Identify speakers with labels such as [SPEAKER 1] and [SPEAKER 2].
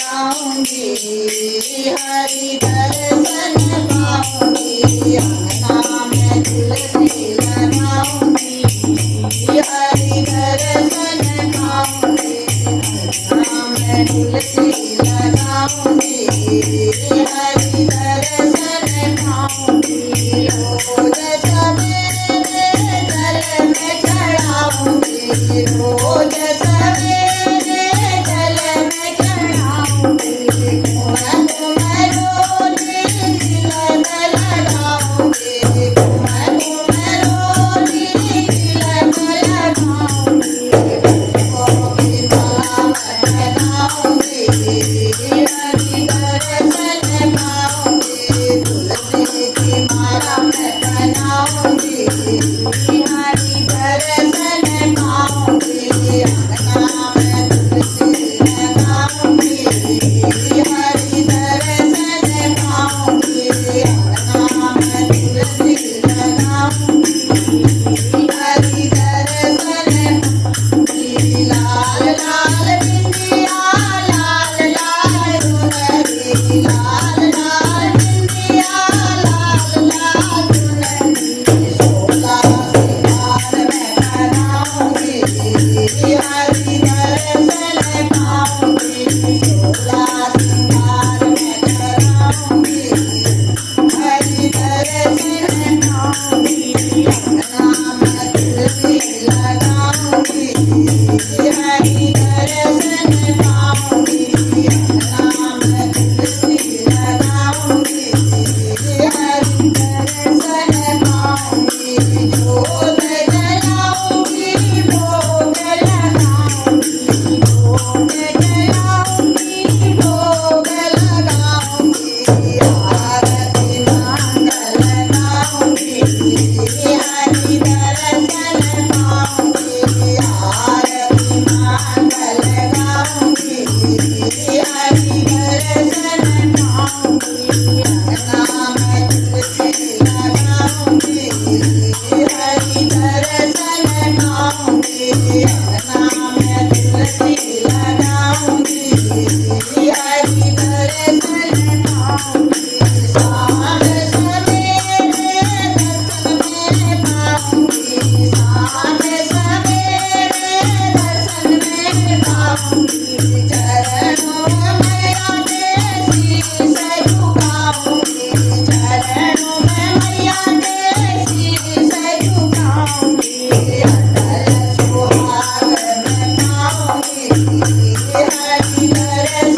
[SPEAKER 1] लगाऊंगी हरि दर्शन पाऊंगी अंगना में तुलसी लगाऊंगी हरि दर्शन पाऊंगी अंगना में तुलसी लगाऊंगी हरि दर्शन पाऊंगी रोज सवेरे जल में चढ़ाऊंगी रोज सवेरे जल में चढ़ाऊंगी कुमकुम रोली तिलक लगाऊंगी कुमकुम रोली तिलक लगाऊंगी पुष्पों की माला बनाऊंगी हरि दर्शन पाऊंगी तुलसी की माला मैं बनाऊंगी हरि दर्शन पाऊंगी अंगना में तुलसी लगाऊंगी हरि दर्शन पाऊंगी अंगना में तुलसी लगाऊंगी हरि दर्शन लाल लाल बिंदिया लाल लाल चुनरी लाल लाल बिंदिया लाल लाल चुनरी सोला सिंगार मैं कराऊंगी हरि दर्शन पाऊंगी सोला सिंगार मैं कराऊंगी हरि दर्शन पाऊंगी अंगना में तुलसी लगाऊंगी हरि दर्शन पाऊंगी अंगना में तुलसी लगाऊंगी हरि दर्शन पाऊंगी जोत जलाऊंगी भोग लगाऊंगी भोग जलाऊंगी भोग लगाऊंगी आरती मंगल गाऊंगी हरि दर्शन पाऊंगी आरती मंगल गाऊंगी हरि दर्शन पाऊंगी अंगना में तुलसी लगाऊंगी हरि दर्शन पाऊंगी अंगना में तुलसी लगाऊंगी हरि दर्शन पाऊंगी शाम सवेरे दर्शन में पाऊंगी शाम सवेरे दर्शन में पाऊंगी चरणों में आके शीश झुकाऊंगी चरणों में मैया के शीश झुकाऊंगी अटल सुहाग में पाऊंगी हरि दर्शन